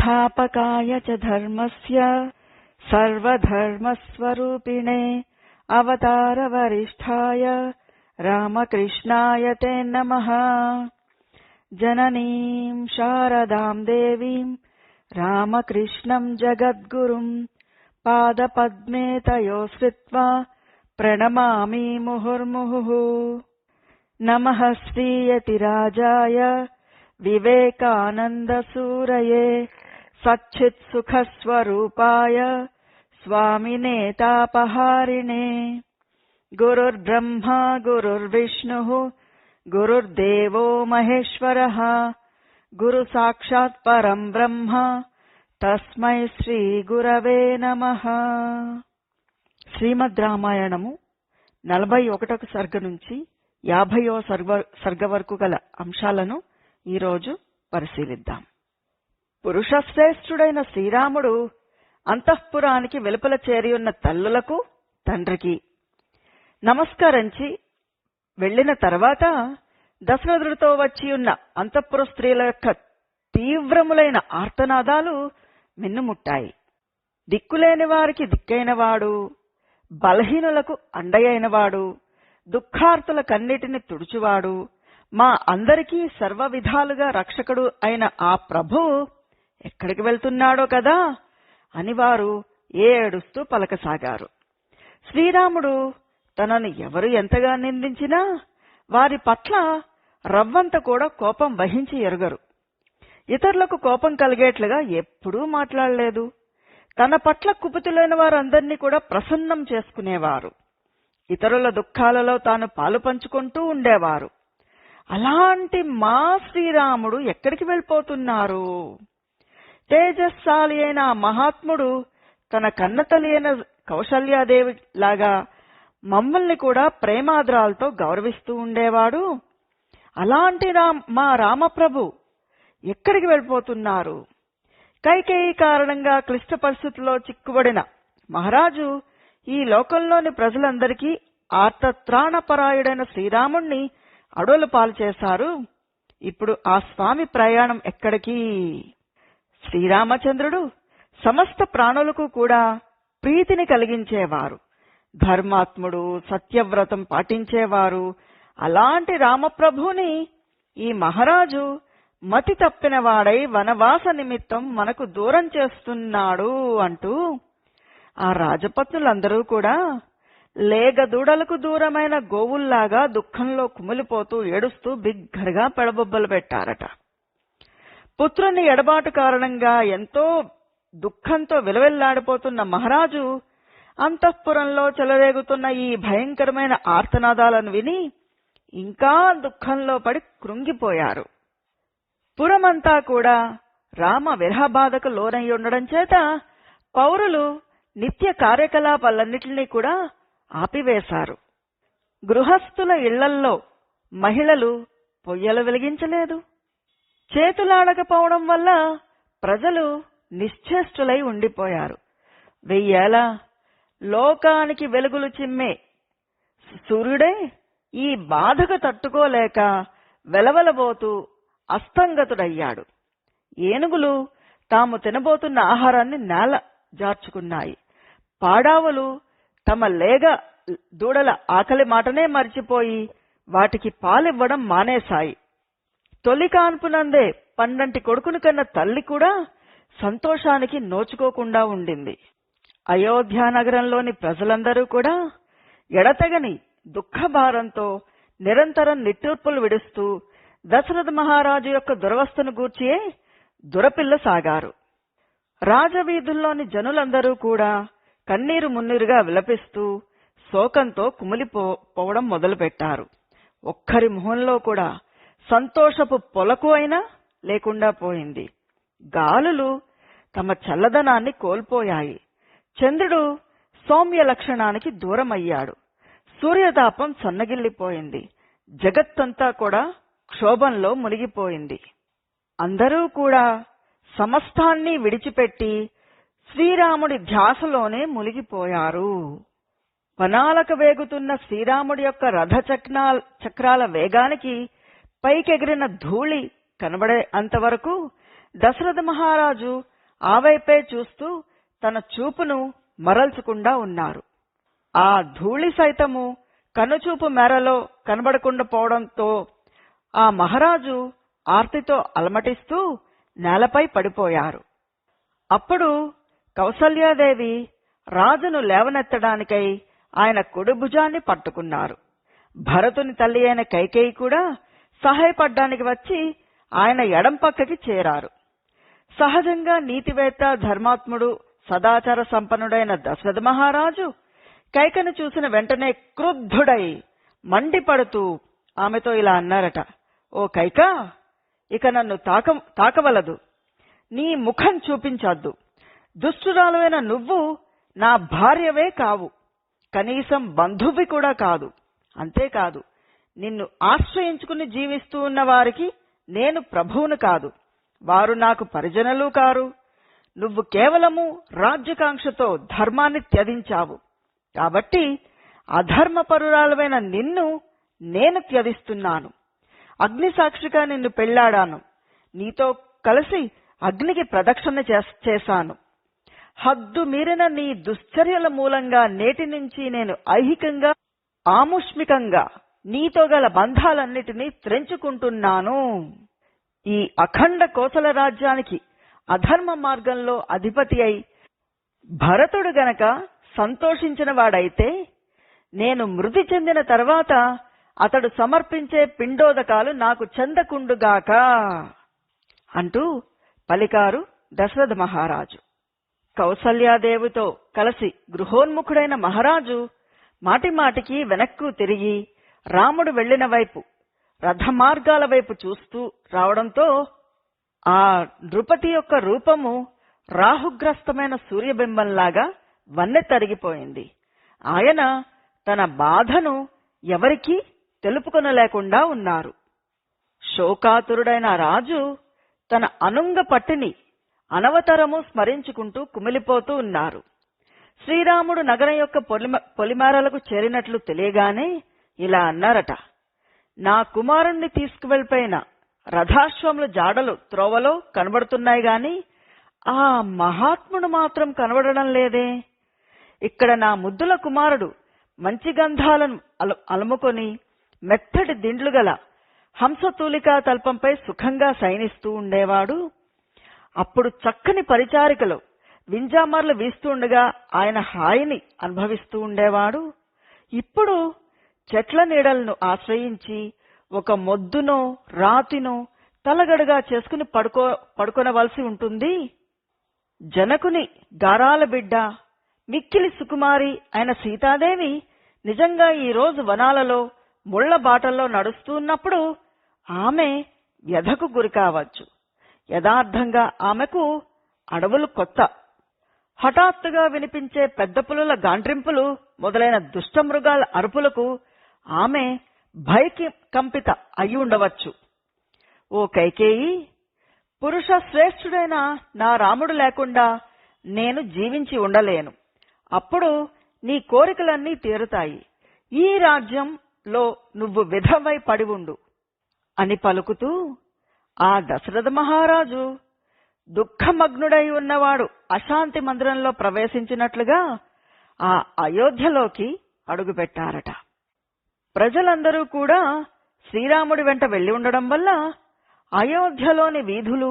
संस्थापकाय च धर्मस्य सर्वधर्मस्वरूपिणे अवतारवरिष्ठाय रामकृष्णाय ते नमः। जननीं शारदां देवीं रामकृष्णं जगद्गुरुं पादपद्मे तयोः स्थित्वा प्रणमामि मुहुर्मुहुः। नमः श्रीयतिराजाय विवेकानन्दसूरये सच्चित्सुखस्वरूपाय स्वामिने तापहारिणे। गुरुर्ब्रह्मा गुरुर्विष्णुः गुरुर्देवो महेश्वरः गुरुसाक्षात् परं ब्रह्म तस्मै శ్రీగురవే నమః। శ్రీమద్ రామాయణము 41వ సర్గ నుంచి 50వ సర్గ వరకు గల అంశాలను ఈరోజు పరిశీలిద్దాం. పురుషశ్రేష్ఠుడైన శ్రీరాముడు అంతఃపురానికి వెలుపల చేరియున్న తల్లులకు తండ్రికి నమస్కరించి వెళ్లిన తర్వాత దశరథుడితో వచ్చియున్న అంతఃపుర స్త్రీల యొక్క తీవ్రములైన ఆర్తనాదాలు మిన్నుముట్టాయి. దిక్కులేని వారికి దిక్కైనవాడు, బలహీనులకు అండయైనవాడు, దుఃఖార్తుల కన్నిటిని తుడుచువాడు, మా అందరికీ సర్వ విధాలుగా రక్షకుడు అయిన ఆ ప్రభువు ఎక్కడికి వెళ్తున్నాడో కదా అని వారు ఏడుస్తూ పలకసాగారు. శ్రీరాముడు తనను ఎవరు ఎంతగా నిందించినా వారి పట్ల రవ్వంత కూడా కోపం వహించి ఎరుగరు. ఇతరులకు కోపం కలిగేట్లుగా ఎప్పుడూ మాట్లాడలేదు. తన పట్ల కుపితులైన వారందరినీ కూడా ప్రసన్నం చేసుకునేవారు. ఇతరుల దుఃఖాలలో తాను పాలు పంచుకుంటూ ఉండేవారు. అలాంటి మా శ్రీరాముడు ఎక్కడికి వెళ్ళిపోతున్నారు? తేజస్శాలి అయిన ఆ మహాత్ముడు తన కన్నతల్లి అయిన కౌసల్యాదేవి లాగా మమ్మల్ని కూడా ప్రేమాద్రాలతో గౌరవిస్తూ ఉండేవాడు. అలాంటి మా రామప్రభు ఎక్కడికి వెళ్ళిపోతున్నారు? కైకేయి కారణంగా క్లిష్ట పరిస్థితుల్లో చిక్కుబడిన మహారాజు ఈ లోకంలోని ప్రజలందరికీ ఆర్తత్రాణపరాయుడైన శ్రీరాముణ్ణి అడవుల పాలు చేశారు. ఇప్పుడు ఆ స్వామి ప్రయాణం ఎక్కడికి? శ్రీరామచంద్రుడు సమస్త ప్రాణులకు కూడా ప్రీతిని కలిగించేవారు, ధర్మాత్ముడు, సత్యవ్రతం పాటించేవారు. అలాంటి రామప్రభుని ఈ మహారాజు మతి తప్పినవాడై వనవాస నిమిత్తం మనకు దూరం చేస్తున్నాడు అంటూ ఆ రాజపత్నులందరూ కూడా లేగదూడలకు దూరమైన గోవుల్లాగా దుఃఖంలో కుమిలిపోతూ ఏడుస్తూ బిగ్గరగా పెడబొబ్బలు పెట్టారట. పుత్రుని ఎడబాటు కారణంగా ఎంతో దుఃఖంతో విలవిల్లాడిపోతున్న మహారాజు అంతఃపురంలో చెలరేగుతున్న ఈ భయంకరమైన ఆర్తనాదాలను విని ఇంకా దుఃఖంలో పడి కృంగిపోయారు. పురమంతా కూడా రామ విరహబాధకు లోనై ఉండడం చేత పౌరులు నిత్య కార్యకలాపాలన్నిటినీ కూడా ఆపివేశారు. గృహస్థుల ఇళ్లల్లో మహిళలు పొయ్యలు వెలిగించలేదు. చేతులాడకపోవడం వల్ల ప్రజలు నిశ్చేష్టులై ఉండిపోయారు. 1000 ఏళ్ల లోకానికి వెలుగులు చిమ్మే సూర్యుడే ఈ బాధకు తట్టుకోలేక వెలవెలబోతూ అస్తంగతుడయ్యాడు. ఏనుగులు తాము తినబోతున్న ఆహారాన్ని నేల జార్చుకున్నాయి. పాడావులు తమ లేగ దూడల ఆకలి మాటనే మర్చిపోయి వాటికి పాలివ్వడం మానేశాయి. తొలి కాన్పునందే పండంటి కొడుకును కన్న తల్లి కూడా సంతోషానికి నోచుకోకుండా ఉండింది. అయోధ్యానగరంలోని ప్రజలందరూ కూడా ఎడతెగని దుఃఖభారంతో నిరంతరం నిట్టూర్పులు విడుస్తూ దశరథ మహారాజు యొక్క దురవస్థను గూర్చియే దురపిల్లసాగారు. రాజవీధుల్లోని జనులందరూ కూడా కన్నీరు మున్నీరుగా విలపిస్తూ శోకంతో కుమిలిపోవడం మొదలుపెట్టారు. ఒక్కరి మొహంలో కూడా సంతోషపు పొలకు అయినా లేకుండా పోయింది. గాలులు తమ చల్లదనాన్ని కోల్పోయాయి. చంద్రుడు సౌమ్య లక్షణానికి దూరమయ్యాడు. సూర్యతాపం సన్నగిల్లిపోయింది. జగత్తంతా కూడా క్షోభంలో మునిగిపోయింది. అందరూ కూడా సమస్తాన్ని విడిచిపెట్టి శ్రీరాముడి ధ్యాసలోనే మునిగిపోయారు. వనాలకు వేగుతున్న శ్రీరాముడి యొక్క రథ చక్రాల వేగానికి పైకెగిరిన ధూళి కనబడే అంతవరకు దశరథ మహారాజు ఆ వైపే చూస్తూ తన చూపును మరల్చకుండా ఉన్నారు. ఆ ధూళి సైతము కనుచూపు మేరలో కనబడకుండా పోవడంతో ఆ మహారాజు ఆర్తితో అలమటిస్తూ నేలపై పడిపోయారు. అప్పుడు కౌసల్యాదేవి రాజును లేవనెత్తడానికై ఆయన కుడి భుజాన్ని పట్టుకున్నారు. భరతుని తల్లి అయిన కైకేయి కూడా సహాయపడ్డానికి వచ్చి ఆయన ఎడం పక్కకి చేరారు. సహజంగా నీతివేత్త, ధర్మాత్ముడు, సదాచార సంపన్నుడైన దశరథ మహారాజు కైకను చూసిన వెంటనే క్రుద్ధుడై మండిపడుతూ ఆమెతో ఇలా అన్నారట, ఓ కైక, ఇక నన్ను తాకవలదు, నీ ముఖం చూపించొద్దు. దుష్టురాలువైన నువ్వు నా భార్యవే కావు, కనీసం బంధువి కూడా కాదు. అంతేకాదు, నిన్ను ఆశ్రయించుకుని జీవిస్తూ ఉన్న వారికి నేను ప్రభువును కాదు, వారు నాకు పరిజనులు కారు. నువ్వు కేవలము రాజ్యకాంక్షతో ధర్మాన్ని త్యజించావు. కాబట్టి అధర్మపరురాలవైన నిన్ను నేను త్యజిస్తున్నాను. అగ్నిసాక్షిగా నిన్ను పెళ్లాడాను, నీతో కలిసి అగ్నికి ప్రదక్షిణ చేశాను. హద్దు మీరిన నీ దుశ్చర్యల మూలంగా నేటి నుంచి నేను ఐహికంగా, ఆముష్మికంగా నీతో గల బంధాలన్నిటినీ త్రెంచుకుంటున్నాను. ఈ అఖండ కోసల రాజ్యానికి అధర్మ మార్గంలో అధిపతి అయి భరతుడు గనక సంతోషించిన వాడైతే నేను మృతి చెందిన తర్వాత అతడు సమర్పించే పిండోదకాలు నాకు చెందకుండుగాక అంటూ పలికారు దశరథ మహారాజు. కౌసల్యాదేవితో కలిసి గృహోన్ముఖుడైన మహారాజు మాటిమాటికి వెనక్కు తిరిగి రాముడు వెళ్లిన వైపు, రథమార్గాల వైపు చూస్తూ రావడంతో ఆ నృపతి యొక్క రూపము రాహుగ్రస్తమైన సూర్యబింబంలాగా వన్నె తరిగిపోయింది. ఆయన తన బాధను ఎవరికీ తెలుపుకొనలేకుండా ఉన్నారు. శోకాతురుడైన రాజు తన అనుంగ పట్టిని అనవతరము స్మరించుకుంటూ కుమిలిపోతూ ఉన్నారు. శ్రీరాముడు నగరం యొక్క పొలిమేరలకు చేరినట్లు తెలియగానే ఇలా అన్నారట, నా కుమారుణ్ణి తీసుకువెళ్లిపోయిన రథాశ్వముల జాడలు త్రోవలో కనబడుతున్నాయి గాని ఆ మహాత్ముడు మాత్రం కనబడడం లేదే. ఇక్కడ నా ముద్దుల కుమారుడు మంచి గంధాలను అలుముకొని మెత్తటి దిండ్లు గల హంసతూలికా తల్పంపై సుఖంగా శయనిస్తూ ఉండేవాడు. అప్పుడు చక్కని పరిచారికలు వింజామర్లు వీస్తూ ఉండగా ఆయన హాయిని అనుభవిస్తూ ఉండేవాడు. ఇప్పుడు చెట్ల నీడలను ఆశ్రయించి ఒక మొద్దునో రాతినో తలగడగా చేసుకుని పడుకొనవలసి ఉంటుంది. జనకుని గారాల బిడ్డ, మిక్కిలి సుకుమారి అయిన సీతాదేవి నిజంగా ఈ రోజు వనాలలో ముళ్ల బాటల్లో నడుస్తూ ఉన్నప్పుడు ఆమె వ్యధకు గురి కావచ్చు. యథార్థంగా ఆమెకు అడవులు కొత్త. హఠాత్తుగా వినిపించే పెద్ద పులుల గాండ్రింపులు మొదలైన దుష్టమృగాల అరుపులకు ఆమె భయకంపిత అయి ఉండవచ్చు. ఓ కైకేయి, పురుష శ్రేష్ఠుడైన నా రాముడు లేకుండా నేను జీవించి ఉండలేను. అప్పుడు నీ కోరికలన్నీ తీరుతాయి. ఈ రాజ్యంలో నువ్వు విధవై పడి ఉండు అని పలుకుతూ ఆ దశరథ మహారాజు దుఃఖమగ్నుడై ఉన్నవాడు అశాంతి మందిరంలో ప్రవేశించినట్లుగా ఆ అయోధ్యలోకి అడుగుపెట్టారట. ప్రజలందరూ కూడా శ్రీరాముడి వెంట వెళ్లి ఉండడం వల్ల అయోధ్యలోని వీధులు,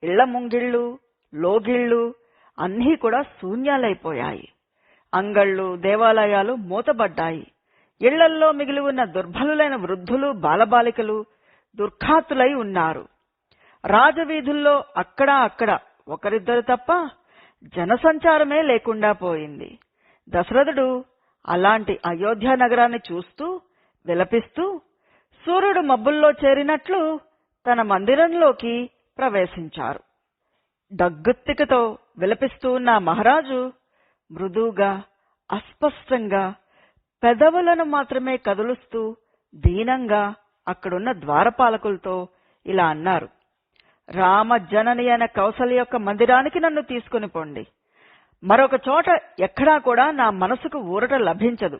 ఇళ్ల ముంగిళ్లు, లోగిళ్లు అన్నీ కూడా శూన్యాలైపోయాయి. అంగళ్ళు, దేవాలయాలు మూతబడ్డాయి. ఇళ్లల్లో మిగిలి ఉన్న దుర్బలులైన వృద్ధులు, బాలబాలికలు దుర్ఖాతులై ఉన్నారు. రాజవీధుల్లో అక్కడా అక్కడ ఒకరిద్దరు తప్ప జనసంచారమే లేకుండా పోయింది. దశరథుడు అలాంటి అయోధ్య నగరాన్ని చూస్తూ విలపిస్తూ సూర్యుడు మబ్బుల్లో చేరినట్లు తన మందిరంలోకి ప్రవేశించారు. దగ్గుత్తికతో విలపిస్తూ ఉన్న మహారాజు మృదువుగా, అస్పష్టంగా పెదవులను మాత్రమే కదులుస్తూ దీనంగా అక్కడున్న ద్వారపాలకులతో ఇలా అన్నారు, రామ జనని అయిన కౌసల్య యొక్క మందిరానికి నన్ను తీసుకుని పోండి. మరొక చోట ఎక్కడా కూడా నా మనసుకు ఊరట లభించదు,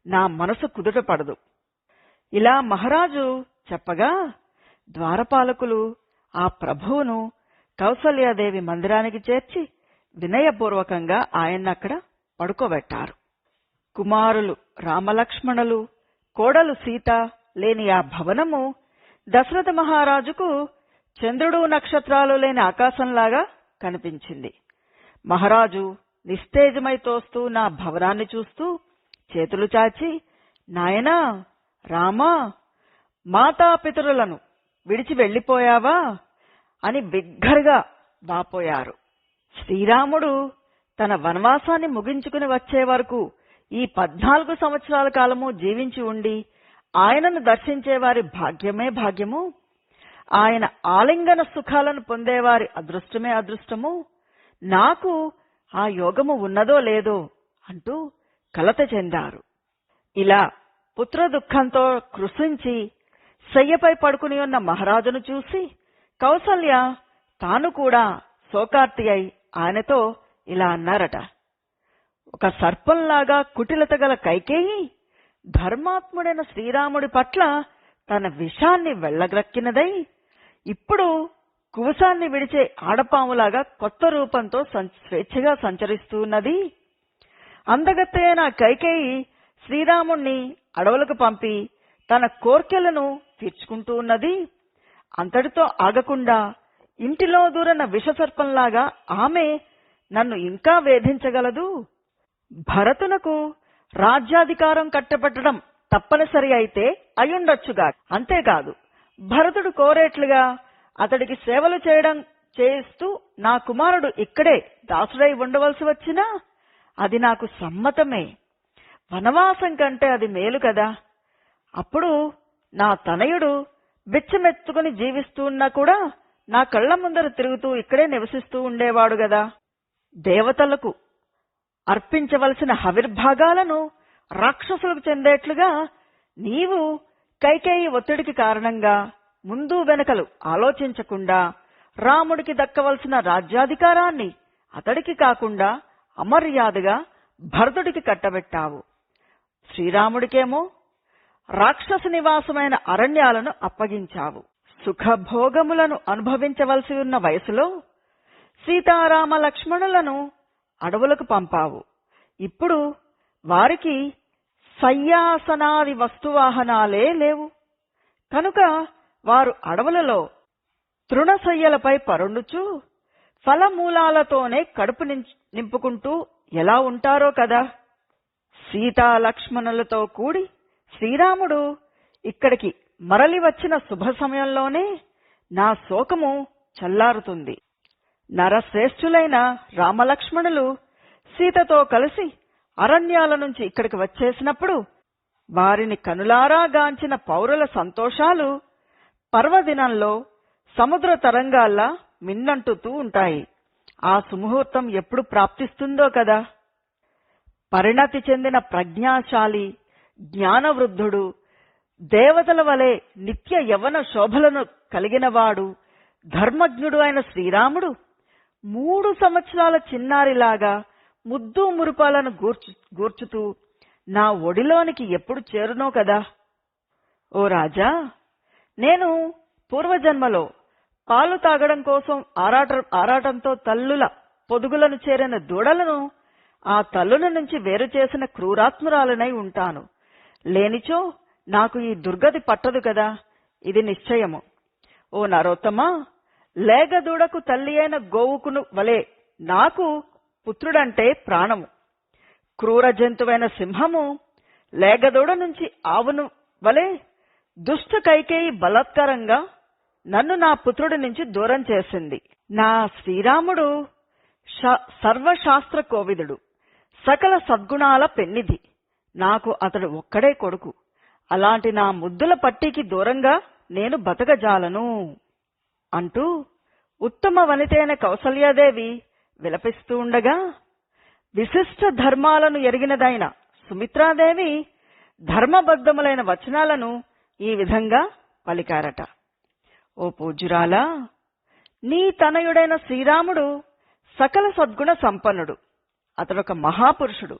నా మనసు కుదుట పడదు. ఇలా మహారాజు చెప్పగా ద్వారపాలకులు ఆ ప్రభువును కౌసల్యాదేవి మందిరానికి చేర్చి వినయపూర్వకంగా ఆయన్నక్కడ పడుకోబెట్టారు. కుమారులు రామలక్ష్మణులు, కోడలు సీత లేని ఆ భవనము దశరథ మహారాజుకు చంద్రుడు నక్షత్రాలు లేని ఆకాశంలాగా కనిపించింది. మహారాజు నిస్తేజమై తోస్తూ నా భవనాన్ని చూస్తూ చేతులు చాచి, నాయనా రామా, మాతాపితరులను విడిచి వెళ్లిపోయావా అని బిగ్గరగా వాపోయారు. శ్రీరాముడు తన వనవాసాన్ని ముగించుకుని వచ్చే వరకు ఈ 14 సంవత్సరాల కాలము జీవించి ఉండి ఆయనను దర్శించేవారి భాగ్యమే భాగ్యము, ఆయన ఆలింగన సుఖాలను పొందేవారి అదృష్టమే అదృష్టము, నాకు ఆ యోగము ఉన్నదో లేదో అంటూ కలత చెందారు. ఇలా పుత్ర దుఃఖంతో కృశించి శయ్యపై పడుకుని ఉన్న మహారాజును చూసి కౌసల్య తాను కూడా శోకార్తి అయి ఆయనతో ఇలా అన్నారట. ఒక సర్పంలాగా కుటిలత గల కైకేయి ధర్మాత్ముడైన శ్రీరాముడి పట్ల తన విషాన్ని వెళ్లగ్రక్కినదై ఇప్పుడు కువసాన్ని విడిచే ఆడపాములాగా కొత్త రూపంతో స్వేచ్ఛగా సంచరిస్తూ ఉన్నది. అందగత్తైన కైకేయి శ్రీరాముణ్ణి అడవులకు పంపి తన కోర్కెలను తీర్చుకుంటూ ఉన్నది. అంతటితో ఆగకుండా ఇంటిలో దూరన విషసర్పంలాగా ఆమె నన్ను ఇంకా వేధించగలదు. భరతునకు రాజ్యాధికారం కట్టబెట్టడం తప్పనిసరి అయితే అయ్యుండొచ్చుగా, అంతేకాదు భరతుడు కోరేట్లుగా అతడికి సేవలు చేయిస్తూ నా కుమారుడు ఇక్కడే దాసుడై ఉండవలసి వచ్చినా అది నాకు సమ్మతమే. వనవాసం కంటే అది మేలు కదా. అప్పుడు నా తనయుడు బిచ్చమెత్తుకుని జీవిస్తూ ఉన్నా కూడా నా కళ్ల ముందర తిరుగుతూ ఇక్కడే నివసిస్తూ ఉండేవాడు గదా. దేవతలకు అర్పించవలసిన హవిర్భాగాలను రాక్షసులకు చెందేట్లుగా నీవు కైకేయి ఒత్తిడికి కారణంగా ముందు వెనకలు ఆలోచించకుండా రాముడికి దక్కవలసిన రాజ్యాధికారాన్ని అతడికి కాకుండా అమర్యాదగా భరతుడికి కట్టబెట్టావు. శ్రీరాముడికేమో రాక్షస నివాసమైన అరణ్యాలను అప్పగించావు. సుఖభోగములను అనుభవించవలసి ఉన్న వయసులో సీతారామ లక్ష్మణులను అడవులకు పంపావు. ఇప్పుడు వారికి సయ్యాసనాది వస్తువాహనాలే లేవు కనుక వారు అడవులలో తృణశయ్యలపై పరుండుచు ఫలమూలాలతోనే కడుపు నింపుకుంటూ ఎలా ఉంటారో కదా. సీతా లక్ష్మణులతో కూడి శ్రీరాముడు ఇక్కడికి మరలి వచ్చిన శుభ సమయంలోనే నా శోకము చల్లారుతుంది. నరశ్రేష్ఠులైన రామలక్ష్మణులు సీతతో కలిసి అరణ్యాల నుంచి ఇక్కడికి వచ్చేసినప్పుడు వారిని కనులారా గాంచిన పౌరుల సంతోషాలు పర్వదినంలో సముద్ర తరంగాల్లా మిన్నంటుతూ ఉంటాయి. ఆ సుముహూర్తం ఎప్పుడు ప్రాప్తిస్తుందో కదా. పరిణతి చెందిన ప్రజ్ఞాశాలి జ్ఞానవృద్ధుడు, దేవతల వలె నిత్య యవ్వన శోభలను కలిగినవాడు, ధర్మజ్ఞుడు అయిన శ్రీరాముడు 3 సంవత్సరాల చిన్నారిలాగా ముద్దు మురుపాలను గూర్చుతూ నా ఒడిలోనికి ఎప్పుడు చేరునో కదా. ఓ రాజా, నేను పూర్వజన్మలో పాలు తాగడం కోసం ఆరాటంతో తల్లుల పొదుగులను చేరిన దూడలను ఆ తల్లుల నుంచి వేరు చేసిన క్రూరాత్మురాలనై ఉంటాను. లేనిచో నాకు ఈ దుర్గతి పట్టదు కదా, ఇది నిశ్చయము. ఓ నరోత్తమా, లేగదూడకు తల్లి అయిన గోవుకును వలె నాకు పుత్రుడంటే ప్రాణము. క్రూర జంతువైన సింహము లేగదూడ నుంచి ఆవును వలె దుష్ట కైకేయి బలాత్కారంగా నన్ను నా పుత్రుడి నుంచి దూరం చేసింది. నా శ్రీరాముడు సర్వశాస్త్ర కోవిదుడు, సకల సద్గుణాల పెన్నిధి. నాకు అతడు ఒక్కడే కొడుకు. అలాంటి నా ముద్దుల పట్టికి దూరంగా నేను బతకజాలను అంటూ ఉత్తమ వనితైన కౌసల్యాదేవి విలపిస్తూ ఉండగా విశిష్ట ధర్మాలను ఎరిగినదైన సుమిత్రాదేవి ధర్మబద్ధములైన వచనాలను ఈ విధంగా పలికారట. ఓ పూజ్యురాలా, నీ తనయుడైన శ్రీరాముడు సకల సద్గుణ సంపన్నుడు. అతడొక మహాపురుషుడు.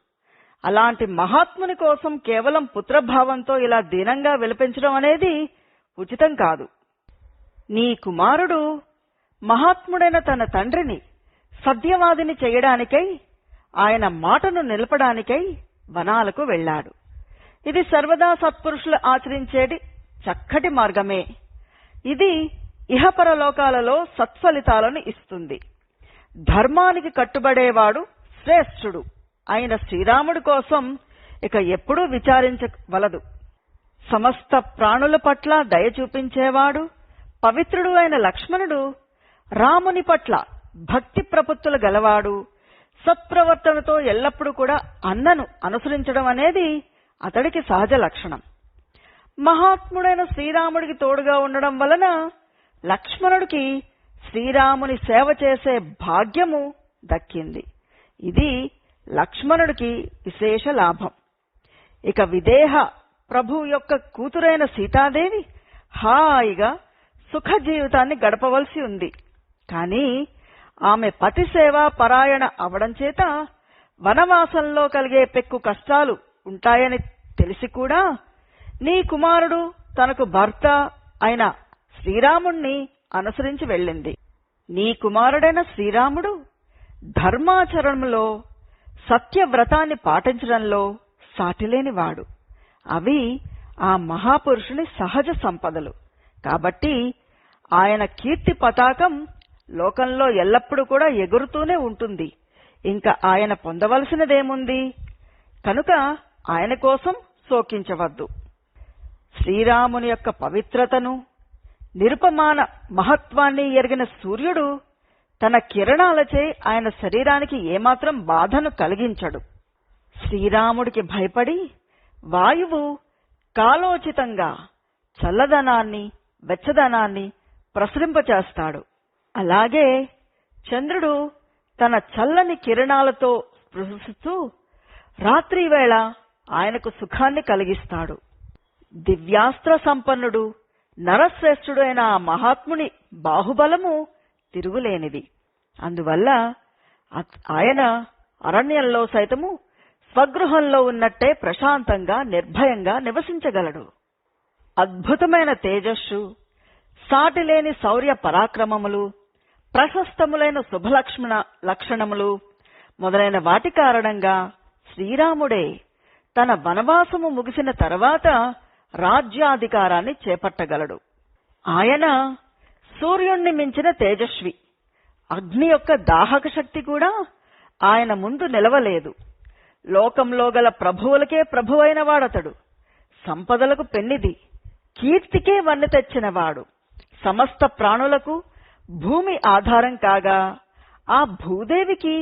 అలాంటి మహాత్ముని కోసం కేవలం పుత్రభావంతో ఇలా దీనంగా విలపించడం అనేది ఉచితం కాదు. నీ కుమారుడు మహాత్ముడైన తన తండ్రిని సత్యవాదిని చేయడానికై, ఆయన మాటను నిలపడానికై వనాలకు వెళ్లాడు. ఇది సర్వదా సత్పురుషులు ఆచరించేది చక్కటి మార్గమే. ఇది ఇహపరలోకాలలో సత్ఫలితాలను ఇస్తుంది. ధర్మానికి కట్టుబడేవాడు శ్రేష్ఠుడు అయిన శ్రీరాముడి కోసం ఇక ఎప్పుడూ విచారించవలదు. సమస్త ప్రాణుల పట్ల దయ చూపించేవాడు పవిత్రుడు అయిన లక్ష్మణుడు రాముని పట్ల భక్తి ప్రపత్తులు గలవాడు. సత్ప్రవర్తనతో ఎల్లప్పుడూ కూడా అన్నను అనుసరించడం అనేది అతడికి సహజ లక్షణం. మహాత్ముడైన శ్రీరాముడికి తోడుగా ఉండడం వలన లక్ష్మణుడికి శ్రీరాముని సేవ చేసే భాగ్యము దక్కింది. ఇది లక్ష్మణుడికి విశేష లాభం. ఇక విదేహ ప్రభు యొక్క కూతురైన సీతాదేవి హాయిగా సుఖ జీవితాన్ని గడపవలసి ఉంది. కానీ ఆమె పతి సేవా పరాయణ అవడం చేత వనవాసంలో కలిగే పెక్కు కష్టాలు ఉంటాయని తెలిసి కూడా నీ కుమారుడు తనకు భర్త అయిన శ్రీరాముణ్ణి అనుసరించి వెళ్ళింది. నీ కుమారుడైన శ్రీరాముడు ధర్మాచరణలో సత్యవ్రతాన్ని పాటించడంలో సాటిలేనివాడు. అవి ఆ మహాపురుషుని సహజ సంపదలు. కాబట్టి ఆయన కీర్తి పతాకం లోకంలో ఎల్లప్పుడూ కూడా ఎగురుతూనే ఉంటుంది. ఇంకా ఆయన పొందవలసినదేముంది? కనుక ఆయన కోసం శోకించవద్దు. శ్రీరాముని యొక్క పవిత్రతను నిరుపమాన మహత్వాన్ని ఎరిగిన సూర్యుడు తన కిరణాలచే ఆయన శరీరానికి ఏమాత్రం బాధను కలిగించడు. శ్రీరాముడికి భయపడి వాయువు కాలోచితంగా చల్లదనాన్ని వెచ్చదనాన్ని ప్రసరింపచేస్తాడు. అలాగే చంద్రుడు తన చల్లని కిరణాలతో స్పృశిస్తూ రాత్రివేళ ఆయనకు సుఖాన్ని కలిగిస్తాడు. దివ్యాస్త్ర సంపన్నుడు నరశ్రేష్ఠుడు అయిన ఆ మహాత్ముని బాహుబలము తిరుగులేనిది. అందువల్ల ఆయన అరణ్యంలో సైతము స్వగృహంలో ఉన్నట్టే ప్రశాంతంగా నిర్భయంగా నివసించగలడు. అద్భుతమైన తేజస్సు, సాటిలేని శౌర్య పరాక్రమములు, ప్రశస్తములైన లక్షణములు మొదలైన వాటి కారణంగా శ్రీరాముడే తన వనవాసము ముగిసిన తర్వాత రాజ్యాధికారాన్ని చేపట్టగలడు. ఆయన సూర్యుణ్ణి మించిన తేజస్వి. అగ్ని యొక్క దాహక శక్తి కూడా ఆయన ముందు నిలవలేదు. లోకంలో గల ప్రభువులకే ప్రభువైన వాడతడు. సంపదలకు పెన్నిది, కీర్తికే వన్నె తెచ్చినవాడు. సమస్త ప్రాణులకు భూమి ఆధారం కాగా ఆ భూదేవికి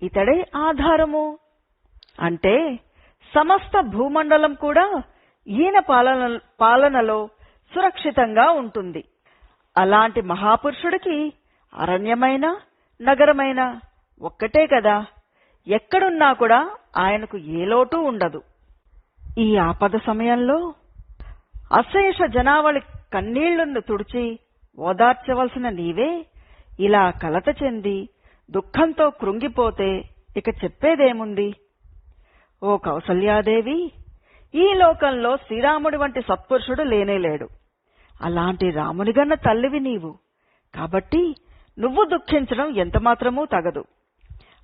ఇతడే ఆధారము. అంటే సమస్త భూమండలం కూడా ఈయన పాలనలో సురక్షితంగా ఉంటుంది. అలాంటి మహాపురుషుడికి అరణ్యమైన నగరమైన ఒక్కటే కదా. ఎక్కడున్నా కూడా ఆయనకు ఏ లోటు ఉండదు. ఈ ఆపద సమయంలో అశేష జనావళి కన్నీళ్లను తుడిచి ఓదార్చవలసిన నీవే ఇలా కలత చెంది దుఃఖంతో కృంగిపోతే ఇక చెప్పేదేముంది? ఓ కౌసల్యాదేవి, ఈ లోకంలో శ్రీరాముడి వంటి సత్పురుషుడు లేనేలేడు. అలాంటి రామునిగన్న తల్లివి నీవు. కాబట్టి నువ్వు దుఃఖించడం ఎంతమాత్రమూ తగదు.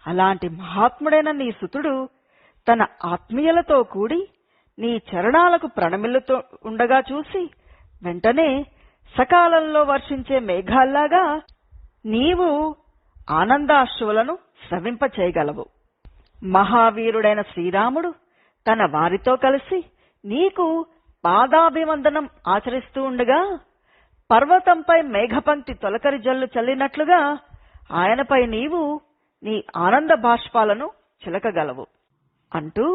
అలాంటి మహాత్ముడైన నీ సుతుడు తన ఆత్మీయులతో కూడి నీ చరణాలకు ప్రణమిల్లుతూ ఉండగా చూసి వెంటనే సకాలంలో వర్షించే మేఘాల్లాగా నీవు ఆనందాశ్రువులను స్రవింపచేయగలవు. మహావీరుడైన శ్రీరాముడు తన వారితో కలిసి నీకు పాదాభివందనం ఆచరిస్తూ ఉండగా పర్వతంపై మేఘపంక్తి తొలకరి జల్లు చల్లినట్లుగా ఆయనపై నీవు నీ ఆనంద బాష్పాలను చిలకగలవు అంటూ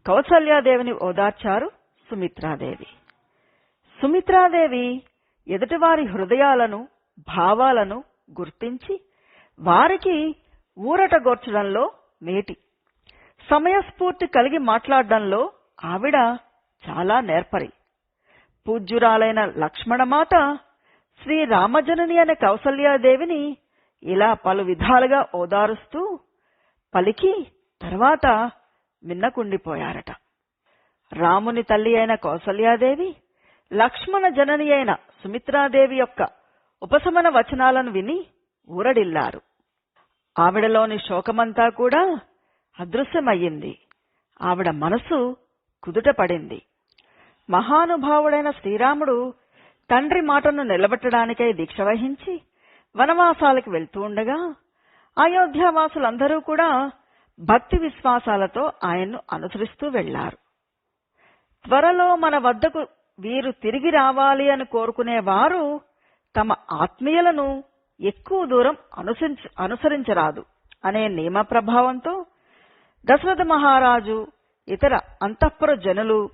కౌసల్యాదేవిని ఓదార్చారు సుమిత్రాదేవి. సుమిత్రాదేవి ఎదుటివారి హృదయాలను భావాలను గుర్తించి వారికి ఊరటగొర్చడంలో మేటి. సమయస్ఫూర్తి కలిగి మాట్లాడడంలో ఆవిడ చాలా నేర్పరి. పూజ్యురాలైన లక్ష్మణమాత శ్రీరామజనని అనే కౌసల్యాదేవిని ఇలా పలు విధాలుగా ఓదారుస్తూ పలికి తర్వాత మిన్నకుండిపోయారట. రాముని తల్లి అయిన కౌసల్యాదేవి లక్ష్మణ జనని అయిన సుమిత్రాదేవి యొక్క ఉపశమన వచనాలను విని ఊరడిల్లారు. ఆవిడలోని శోకమంతా కూడా అదృశ్యమయ్యింది. ఆవిడ మనసు కుదుటపడింది. మహానుభావుడైన శ్రీరాముడు తండ్రి మాటను నిలబెట్టడానికై దీక్ష వహించి వనవాసాలకు వెళ్తూ ఉండగా అయోధ్యావాసులందరూ కూడా భక్తి విశ్వాసాలతో ఆయన్ను అనుసరిస్తూ వెళ్లారు. త్వరలో మన వద్దకు వీరు తిరిగి రావాలి అని కోరుకునేవారు తమ ఆత్మీయులను ఎక్కువ దూరం అనుసరించరాదు అనే నియమ ప్రభావంతో దశరథ మహారాజు ఇతర అంతఃపుర జనులు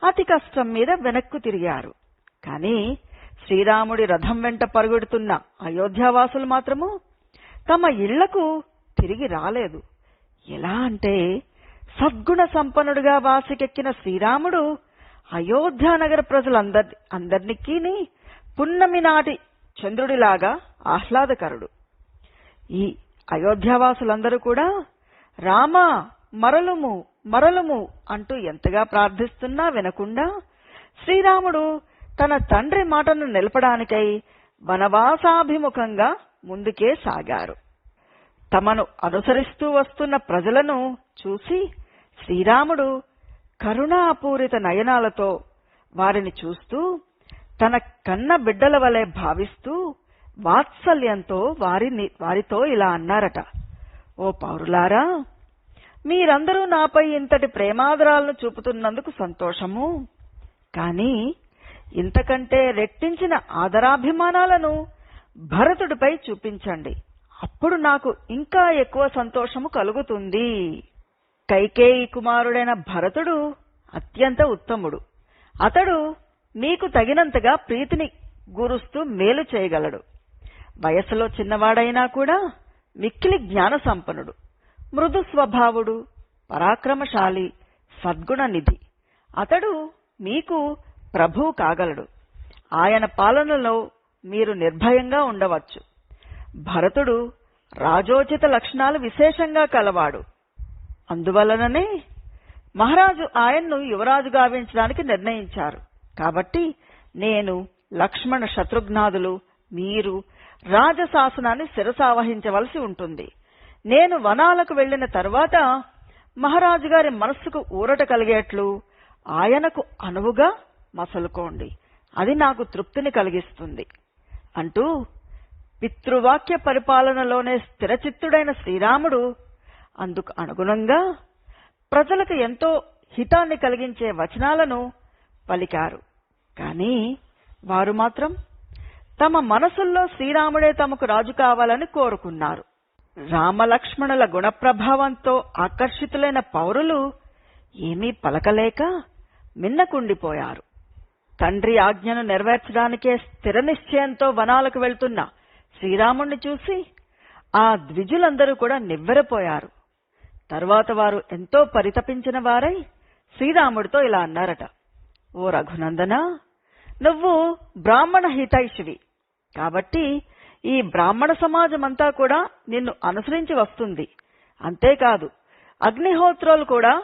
అతి కష్టం మీద వెనక్కు తిరిగారు. కాని శ్రీరాముడి రథం వెంట పరుగెడుతున్న అయోధ్యావాసులు మాత్రము తమ ఇళ్లకు తిరిగి రాలేదు. ఎలా అంటే సద్గుణ సంపన్నుడిగా వాసికెక్కిన శ్రీరాముడు అయోధ్యానగర ప్రజలందరికీ పున్నమి నాటి చంద్రుడిలాగా ఆహ్లాదకరుడు. ఈ అయోధ్యావాసులందరూ కూడా రామా మరలుము మరలుము అంటూ ఎంతగా ప్రార్థిస్తున్నా వినకుండా శ్రీరాముడు తన తండ్రి మాటను నిలపడానికై వనవాసాభిముఖంగా ముందుకే సాగారు. తమను అనుసరిస్తూ వస్తున్న ప్రజలను చూసి శ్రీరాముడు కరుణాపూరిత నయనాలతో వారిని చూస్తూ తన కన్న బిడ్డల వలె భావిస్తూ వాత్సల్యంతో వారితో ఇలా అన్నారట. ఓ పౌరులారా, మీరందరూ నాపై ఇంతటి ప్రేమాదరాలను చూపుతున్నందుకు సంతోషము. కాని ఇంతకంటే రెట్టించిన ఆదరాభిమానాలను భరతుడిపై చూపించండి. అప్పుడు నాకు ఇంకా ఎక్కువ సంతోషము కలుగుతుంది. కైకేయి కుమారుడైన భరతుడు అత్యంత ఉత్తముడు. అతడు మీకు తగినంతగా ప్రీతిని గురుస్తూ మేలు చేయగలడు. వయసులో చిన్నవాడైనా కూడా మిక్కిలి జ్ఞాన సంపన్నుడు, మృదు స్వభావుడు, పరాక్రమశాలి, సద్గుణ నిధి. అతడు మీకు ప్రభువు కాగలడు. ఆయన పాలనలో మీరు నిర్భయంగా ఉండవచ్చు. భరతుడు రాజోచిత లక్షణాలు విశేషంగా కలవాడు. అందువలననే మహారాజు ఆయన్ను యువరాజు గావించడానికి నిర్ణయించారు. కాబట్టి నేను, లక్ష్మణ, శత్రుఘ్నాదులు మీరు రాజశాసనాన్ని శిరసావహించవలసి ఉంటుంది. నేను వనాలకు వెళ్లిన తరువాత మహారాజు గారి మనస్సుకు ఊరట కలిగేట్లు ఆయనకు అనువుగా మసలుకోండి. అది నాకు తృప్తిని కలిగిస్తుంది అంటూ పితృవాక్య పరిపాలనలోనే స్థిరచిత్తుడైన శ్రీరాముడు అందుకు అనుగుణంగా ప్రజలకు ఎంతో హితాన్ని కలిగించే వచనాలను పలికారు. కాని వారు మాత్రం తమ మనసుల్లో శ్రీరాముడే తమకు రాజు కావాలని కోరుకున్నారు. రామలక్ష్మణుల గుణప్రభావంతో ఆకర్షితులైన పౌరులు ఏమీ పలకలేక మిన్నకుండిపోయారు. తండ్రి ఆజ్ఞను నెరవేర్చడానికే స్థిర నిశ్చయంతో వనాలకు వెళ్తున్న శ్రీరాముణ్ణి చూసి ఆ ద్విజులందరూ కూడా నివ్వెరపోయారు. తరువాత వారు ఎంతో పరితపించిన వారై శ్రీరాముడితో ఇలా అన్నారట. ఓ రఘునందన, నువ్వు బ్రాహ్మణ హితైషివి. కాబట్టి ఈ బ్రాహ్మణ సమాజమంతా కూడా నిన్ను అనుసరించి వస్తుంది. అంతేకాదు, అగ్నిహోత్రులు కూడా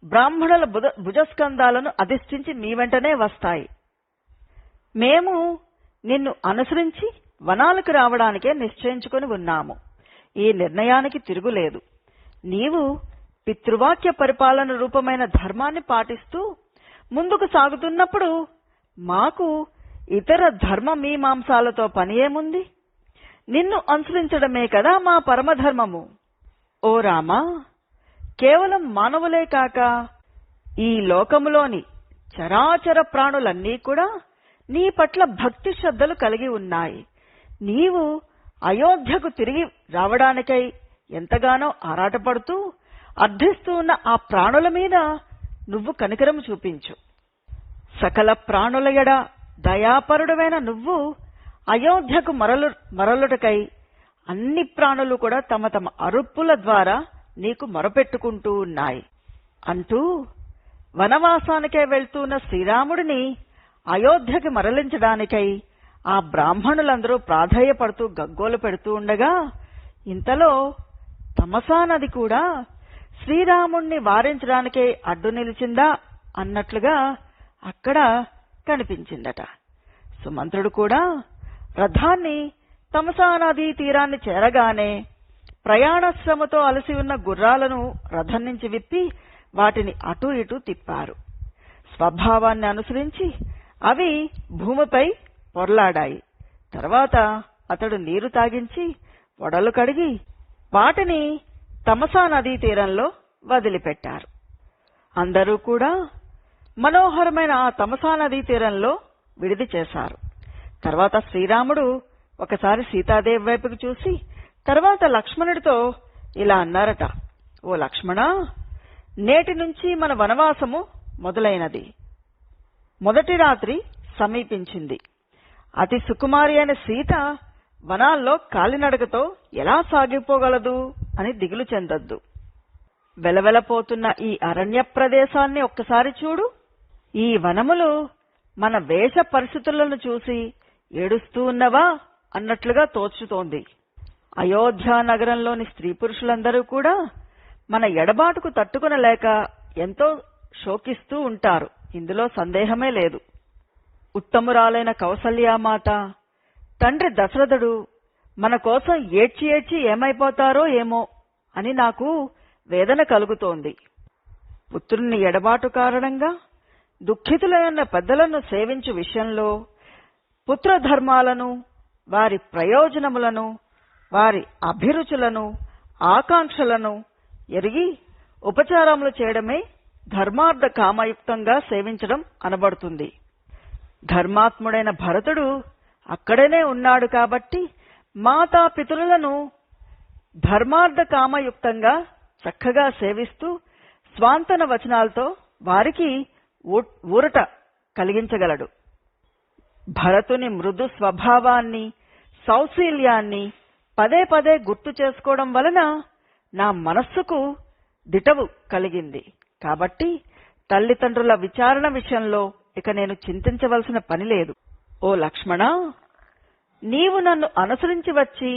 బ్రాహ్మణుల భుజస్కంధాలను అధిష్ఠించి మీ వెంటనే వస్తాయి. మేము నిన్ను అనుసరించి వనాలకు రావడానికే నిశ్చయించుకుని ఉన్నాము. ఈ నిర్ణయానికి తిరుగులేదు. నీవు పితృవాక్య పరిపాలన రూపమైన ధర్మాన్ని పాటిస్తూ ముందుకు సాగుతున్నప్పుడు మాకు ఇతర ధర్మ మీమాంసాలతో పని ఏముంది? నిన్ను అనుసరించడమే కదా మా పరమధర్మము. ఓ రామా, కేవలం మానవులే కాక ఈ లోకములోని చరాచర ప్రాణులన్నీ కూడా నీ పట్ల భక్తి శ్రద్ధలు కలిగి ఉన్నాయి. నీవు అయోధ్యకు తిరిగి రావడానికై ఎంతగానో ఆరాటపడుతూ అర్థిస్తూ ఉన్న ఆ ప్రాణుల మీద నువ్వు కనికరం చూపించు. సకల ప్రాణుల ఎడ దయాపరుడమైన నువ్వు అయోధ్యకు మరలుటకై అన్ని ప్రాణులు కూడా తమ తమ అరుపుల ద్వారా నీకు మొరపెట్టుకుంటూ ఉన్నాయి అంటూ వనవాసానికే వెళ్తున్న శ్రీరాముడిని అయోధ్యకి మరలించడానికై ఆ బ్రాహ్మణులందరూ ప్రాధేయపడుతూ గగ్గోలు పెడుతూ ఉండగా ఇంతలో తమసా నది కూడా శ్రీరాముణ్ణి వారించడానికే అడ్డు నిలిచిందా అన్నట్లుగా అక్కడ కనిపించిందట. సుమంత్రుడు కూడా రథాన్ని తమసా నదీ తీరాన్ని చేరగానే ప్రయాణశ్రమతో అలసి ఉన్న గుర్రాలను రథం నుంచి విప్పి వాటిని అటూ ఇటూ తిప్పారు. స్వభావాన్ని అనుసరించి అవి భూమిపై పొర్లాడాయి. తర్వాత అతడు నీరు తాగించి వడలు కడిగి వాటిని తమసా నదీ తీరంలో వదిలిపెట్టారు. అందరూ కూడా మనోహరమైన ఆ తమసా నదీ తీరంలో విడిది చేశారు. తర్వాత శ్రీరాముడు ఒకసారి సీతాదేవి వైపుకి చూసి తర్వాత లక్ష్మణుడితో ఇలా అన్నారట, ఓ లక్ష్మణ, నేటి నుంచి మన వనవాసము మొదలైనది. మొదటి రాత్రి సమీపించింది. అతి సుకుమారి అయిన సీత వనాల్లో కాలినడకతో ఎలా సాగిపోగలదు అని దిగులు చెందొద్దు. వెలవెలపోతున్న ఈ అరణ్య ప్రదేశాన్ని ఒక్కసారి చూడు. ఈ వనములు మన వేష పరిస్థితులను చూసి ఏడుస్తూ ఉన్నవా అన్నట్లుగా తోచుతోంది. అయోధ్య నగరంలోని స్త్రీ పురుషులందరూ కూడా మన ఎడబాటుకు తట్టుకునలేక ఎంతో శోకిస్తూ ఉంటారు. ఇందులో సందేహమే లేదు. ఉత్తమురాలైన కౌసల్యామాత, తండ్రి దశరథుడు మన కోసం ఏడ్చి ఏడ్చి ఏమైపోతారో ఏమో అని నాకు వేదన కలుగుతోంది. పుత్రుని ఎడబాటు కారణంగా దుఃఖితులైన పెద్దలను సేవించు విషయంలో పుత్రధర్మాలను, వారి ప్రయోజనములను, వారి అభిరుచులను, ఆకాంక్షలను ఎరిగి ఉపచారములు చేయడమే ధర్మార్థ కామయుక్తంగా సేవించడం అనబడుతుంది. ధర్మాత్ముడైన భరతుడు అక్కడనే ఉన్నాడు కాబట్టి మాతాపితరులను ధర్మార్థ కామయుక్తంగా చక్కగా సేవిస్తూ స్వాంతన వచనాలతో వారికి ఊరట కలిగించగలడు. భరతుని మృదు స్వభావాన్ని, సౌశీల్యాన్ని పదే పదే గుర్తు చేసుకోవడం వలన నా మనస్సుకు దిటవు కలిగింది. కాబట్టి తల్లిదండ్రుల విచారణ విషయంలో ఇక నేను చింతించవలసిన పని లేదు. ఓ లక్ష్మణ, నీవు నన్ను అనుసరించి వచ్చి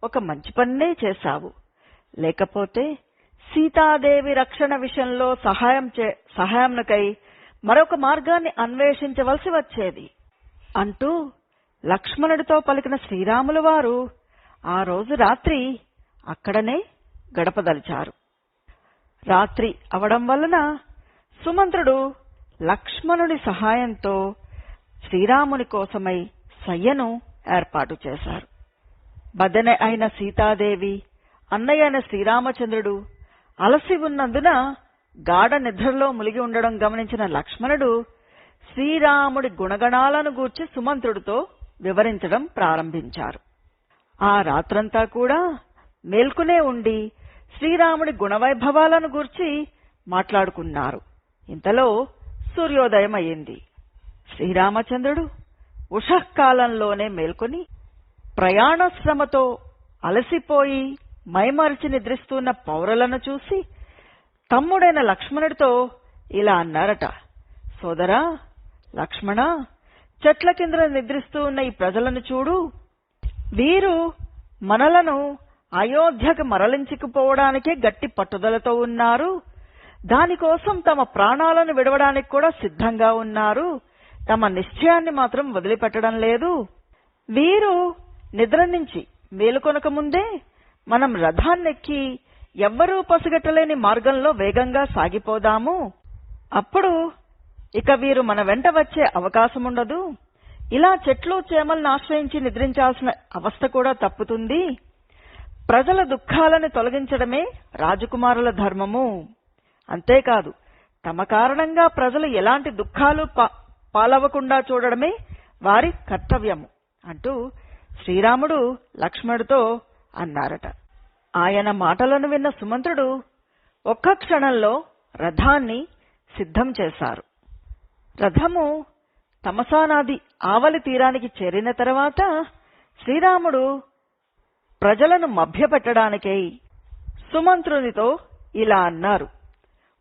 ఒక మంచి పన్నే చేశావు. లేకపోతే సీతాదేవి రక్షణ విషయంలో సహాయంకై మరొక మార్గాన్ని అన్వేషించవలసి వచ్చేది అంటూ లక్ష్మణుడితో పలికిన శ్రీరాములు వారు ఆ రోజు రాత్రి అక్కడనే గడపదలిచారు. రాత్రి అవడం వలన సుమంత్రుడు లక్ష్మణుడి సహాయంతో శ్రీరాముని కోసమై శయ్యను ఏర్పాటు చేశారు. బదనె అయిన సీతాదేవి, అన్నయ్య అయిన శ్రీరామచంద్రుడు అలసి ఉన్నందున గాఢ నిద్రలో మునిగి ఉండడం గమనించిన లక్ష్మణుడు శ్రీరాముడి గుణగణాలను గూర్చి సుమంత్రుడితో వివరించడం ప్రారంభించారు. ఆ రాత్రంతా కూడా మేల్కొనే ఉండి శ్రీరాముడి గుణవైభవాలను గూర్చి మాట్లాడుకున్నారు. ఇంతలో సూర్యోదయం అయింది. శ్రీరామచంద్రుడు ఉషఃకాలంలోనే మేల్కొని ప్రయాణశ్రమతో అలసిపోయి మైమరిచి నిద్రిస్తున్న పౌరులను చూసి తమ్ముడైన లక్ష్మణుడితో ఇలా అన్నారట, సోదరా లక్ష్మణ, చెట్ల కింద నిద్రిస్తూ ఉన్న ఈ ప్రజలను చూడు. వీరు మనలను అయోధ్యకు మరలించుకుపోవడానికే గట్టి పట్టుదలతో ఉన్నారు. దానికోసం తమ ప్రాణాలను విడవడానికి కూడా సిద్ధంగా ఉన్నారు. తమ నిశ్చయాన్ని మాత్రం వదిలిపెట్టడం లేదు. వీరు నిద్ర నుంచి మేలుకొనక ముందే మనం రథాన్నెక్కి ఎవ్వరూ పసిగట్టలేని మార్గంలో వేగంగా సాగిపోదాము. అప్పుడు ఇక వీరు మన వెంట వచ్చే అవకాశముండదు. ఇలా చెట్లు చేమలను ఆశ్రయించి నిద్రించాల్సిన అవస్థ కూడా తప్పుతుంది. ప్రజల దుఃఖాలను తొలగించడమే రాజకుమారుల ధర్మము. అంతేకాదు తమ కారణంగా ప్రజలు ఎలాంటి దుఃఖాలు పాలవకుండా చూడడమే వారి కర్తవ్యము అంటూ శ్రీరాముడు లక్ష్మణుడితో అన్నారట. ఆయన మాటలను విన్న సుమంత్రుడు ఒక్క క్షణంలో రథాన్ని సిద్ధం చేశారు. రథము తమసా నది ఆవలి తీరానికి చేరిన తర్వాత శ్రీరాముడు ప్రజలను మభ్యపెట్టడానికై సుమంత్రునితో ఇలా అన్నారు,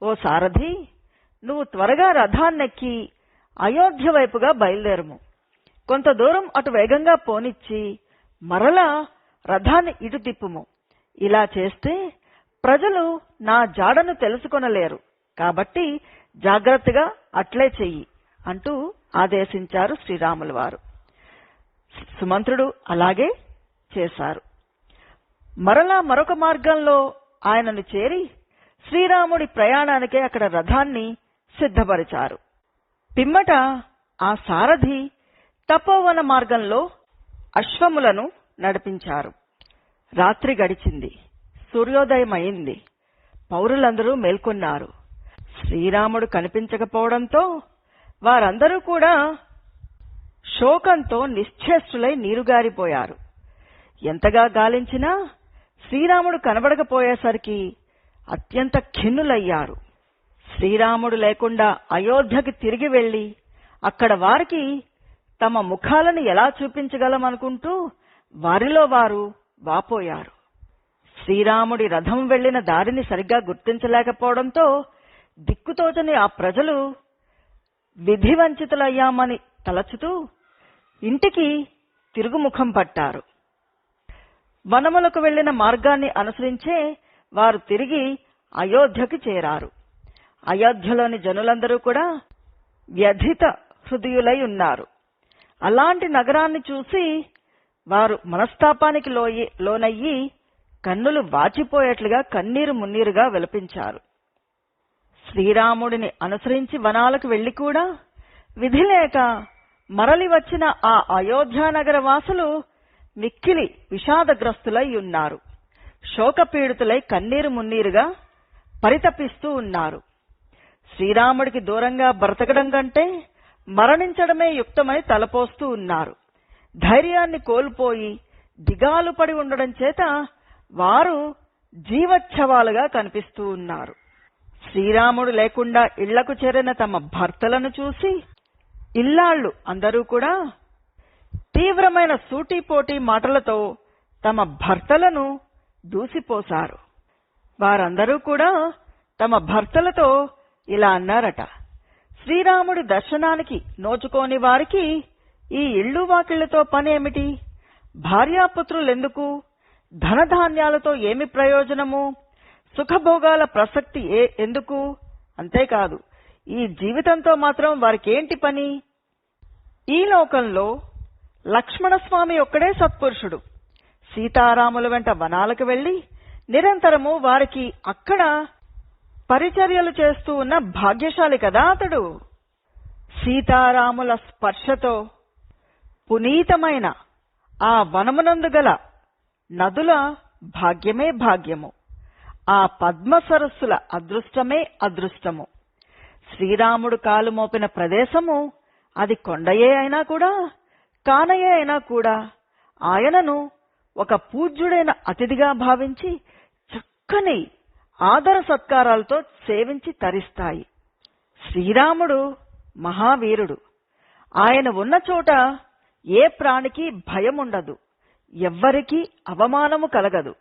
ఓ సారథి, నువ్వు త్వరగా రథాన్నెక్కి అయోధ్య వైపుగా బయలుదేరము. కొంత దూరం అటు వేగంగా పోనిచ్చి మరలా రథాన్ని ఇటు తిప్పుము. ఇలా చేస్తే ప్రజలు నా జాడను తెలుసుకొనలేరు. కాబట్టి జాగ్రత్తగా అట్లే చెయ్యి అంటూ ఆదేశించారు శ్రీరాముల వారు. సుమంత్రుడు అలాగే చేశారు. మరలా మరొక మార్గంలో ఆయనను చేరి శ్రీరాముడి ప్రయాణానికే అక్కడ రథాన్ని సిద్ధపరిచారు. పిమ్మట ఆ సారథి తపోవన మార్గంలో అశ్వములను నడిపించారు. రాత్రి గడిచింది, సూర్యోదయం అయింది. పౌరులందరూ మేల్కొన్నారు. శ్రీరాముడు కనిపించకపోవడంతో వారందరూ కూడా శోకంతో నిశ్చేష్టులై నీరుగారిపోయారు. ఎంతగా గాలించినా శ్రీరాముడు కనబడకపోయేసరికి అత్యంత ఖిన్నులయ్యారు. శ్రీరాముడు లేకుండా అయోధ్యకి తిరిగి వెళ్లి అక్కడ వారికి తమ ముఖాలను ఎలా చూపించగలమనుకుంటూ వారిలో వారు వాపోయారు. శ్రీరాముడి రథం వెళ్లిన దారిని సరిగ్గా గుర్తించలేకపోవడంతో దిక్కుతోచని ఆ ప్రజలు విధివంచితులయ్యామని తలచుతూ ఇంటికి తిరుగుముఖం పట్టారు. వనములకు వెళ్లిన మార్గాన్ని అనుసరించే వారు తిరిగి అయోధ్యకి చేరారు. అయోధ్యలోని జనులందరూ కూడా వ్యధిత హృదయులై ఉన్నారు. అలాంటి నగరాన్ని చూసి వారు మనస్తాపానికి లోనయ్యి కన్నులు వాచిపోయేట్లుగా కన్నీరు మున్నీరుగా విలపించారు. శ్రీరాముడిని అనుసరించి వనాలకు వెళ్లి కూడా విధి లేక మరలి వచ్చిన ఆ అయోధ్యానగర వాసులు మిక్కిలి విషాదగ్రస్తులై ఉన్నారు. శోకపీడితులై కన్నీరు మున్నీరుగా పరితపిస్తూ ఉన్నారు. శ్రీరాముడికి దూరంగా బ్రతకడం కంటే మరణించడమే యుక్తమని తలపోస్తూ ఉన్నారు. ధైర్యాన్ని కోల్పోయి దిగాలు పడి ఉండడం చేత వారు జీవచ్ఛవాలుగా కనిపిస్తూ ఉన్నారు. శ్రీరాముడు లేకుండా ఇళ్లకు చేరిన తమ భర్తలను చూసి ఇల్లాళ్లు అందరూ కూడా తీవ్రమైన సూటిపోటీ మాటలతో తమ భర్తలను దూసిపోశారు. వారందరూ కూడా తమ భర్తలతో ఇలా అన్నారట: శ్రీరాముడి దర్శనానికి నోచుకోని వారికి ఈ ఇళ్ళు వాకిళ్లతో పనేమిటి? భార్యాపుత్రులెందుకు? ధనధాన్యాలతో ఏమి ప్రయోజనము? సుఖభోగాల ప్రసక్తి ఎందుకు? అంతేకాదు, ఈ జీవితంతో మాత్రం వారికేంటి పని? ఈ లోకంలో లక్ష్మణస్వామి ఒక్కడే సత్పురుషుడు. సీతారాముల వెంట వనాలకు వెళ్లి నిరంతరము వారికి అక్కడ పరిచర్యలు చేస్తూ ఉన్న భాగ్యశాలి కదా అతడు. సీతారాముల స్పర్శతో పునీతమైన ఆ వనమునందు గల నదుల భాగ్యమే భాగ్యము, ఆ పద్మ సరస్సుల అదృష్టమే అదృష్టము. శ్రీరాముడు కాలు మోపిన ప్రదేశము అది కొండయే అయినా కూడా కానయే అయినా కూడా ఆయనను ఒక పూజ్యుడైన అతిథిగా భావించి చక్కని ఆదర సత్కారాలతో సేవించి తరిస్తాయి. శ్రీరాముడు మహావీరుడు. ఆయన ఉన్న చోట ఏ ప్రాణికి భయముండదు, ఎవ్వరికీ అవమానము కలగదు.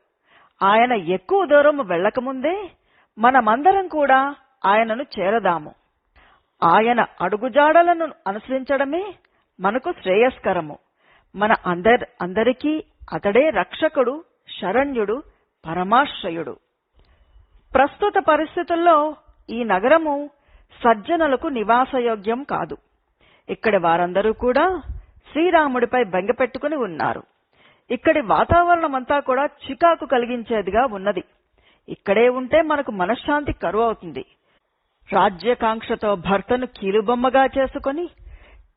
ఆయన ఎక్కువ దూరం వెళ్లకముందే మనమందరం కూడా ఆయనను చేరదాము. ఆయన అడుగుజాడలను అనుసరించడమే మనకు శ్రేయస్కరము. మన అందరికీ అతడే రక్షకుడు, శరణ్యుడు, పరమాశ్రయుడు. ప్రస్తుత పరిస్థితుల్లో ఈ నగరము సజ్జనులకు నివాసయోగ్యం కాదు. ఇక్కడి వారందరూ కూడా శ్రీరాముడిపై బెంగ పెట్టుకుని ఉన్నారు. ఇక్కడి వాతావరణమంతా కూడా చికాకు కలిగించేదిగా ఉన్నది. ఇక్కడే ఉంటే మనకు మనశ్శాంతి కరువవుతుంది. రాజ్యకాంక్షతో భర్తను కీలుబొమ్మగా చేసుకుని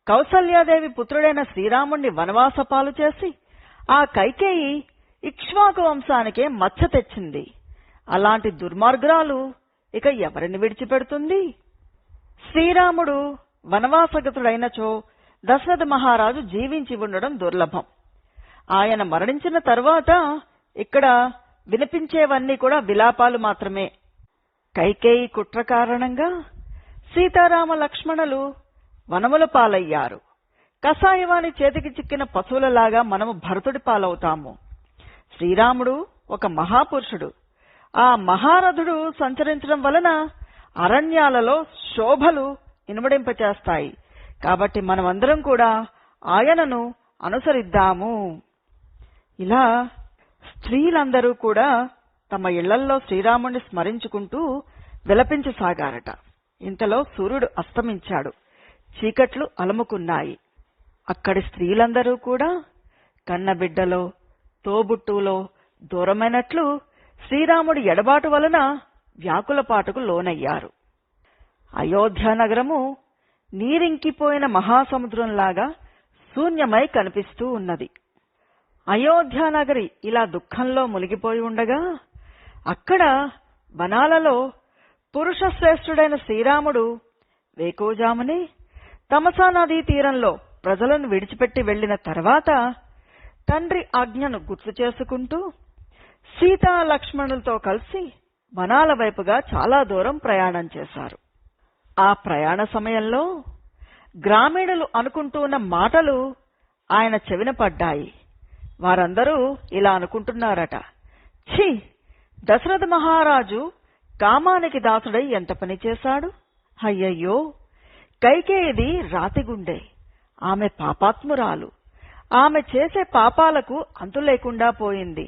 కౌసల్యాదేవి పుత్రుడైన శ్రీరాముణ్ణి వనవాసపాలు చేసి ఆ కైకేయి ఇక్ష్వాకు వంశానికే మచ్చ తెచ్చింది. అలాంటి దుర్మార్గురాలు ఇక ఎవరిని విడిచిపెడుతుంది? శ్రీరాముడు వనవాసగతుడైనచో దశరథ మహారాజు జీవించి ఉండడం దుర్లభం. ఆయన మరణించిన తరువాత ఇక్కడ వినిపించేవన్నీ కూడా విలాపాలు మాత్రమే. కైకేయి కుట్ర కారణంగా సీతారామ లక్ష్మణులు వనముల పాలయ్యారు. కసాయవాణి చేతికి చిక్కిన పశువులలాగా మనము భరతుడి పాలవుతాము. శ్రీరాముడు ఒక మహాపురుషుడు. ఆ మహారథుడు సంచరించడం వలన అరణ్యాలలో శోభలు ఇనుమడింపచేస్తాయి. కాబట్టి మనమందరం కూడా ఆయనను అనుసరిద్దాము. ఇలా స్త్రీలందరూ కూడా తమ ఇళ్లల్లో శ్రీరాముణ్ణి స్మరించుకుంటూ విలపించసాగారట. ఇంతలో సూర్యుడు అస్తమించాడు. చీకట్లు అలముకున్నాయి. అక్కడి స్త్రీలందరూ కూడా కన్నబిడ్డలో తోబుట్టులో దూరమైనట్లు శ్రీరాముడి ఎడబాటు వలన వ్యాకులపాటుకు లోనయ్యారు. అయోధ్యానగరము నీరింకిపోయిన మహాసముద్రంలాగా శూన్యమై కనిపిస్తూ ఉన్నది. అయోధ్యానగరి ఇలా దుఃఖంలో మునిగిపోయి ఉండగా అక్కడ వనాలలో పురుషశ్రేష్ఠుడైన శ్రీరాముడు వేకువజామునే తమసా నదీ తీరంలో ప్రజలను విడిచిపెట్టి వెళ్లిన తర్వాత తండ్రి ఆజ్ఞను గుర్తు చేసుకుంటూ సీతా లక్ష్మణులతో కలిసి వనాల వైపుగా చాలా దూరం ప్రయాణం చేశారు. ఆ ప్రయాణ సమయంలో గ్రామీణులు అనుకుంటూ ఉన్న మాటలు ఆయన చెవిన పడ్డాయి. వారందరూ ఇలా అనుకుంటున్నారట, ఛీ, దశరథ మహారాజు కామానికి దాసుడై ఎంత పని చేశాడు. అయ్యయ్యో, కైకేయిది రాతిగుండె, ఆమె పాపాత్మురాలు, ఆమె చేసే పాపాలకు అంతు లేకుండా పోయింది.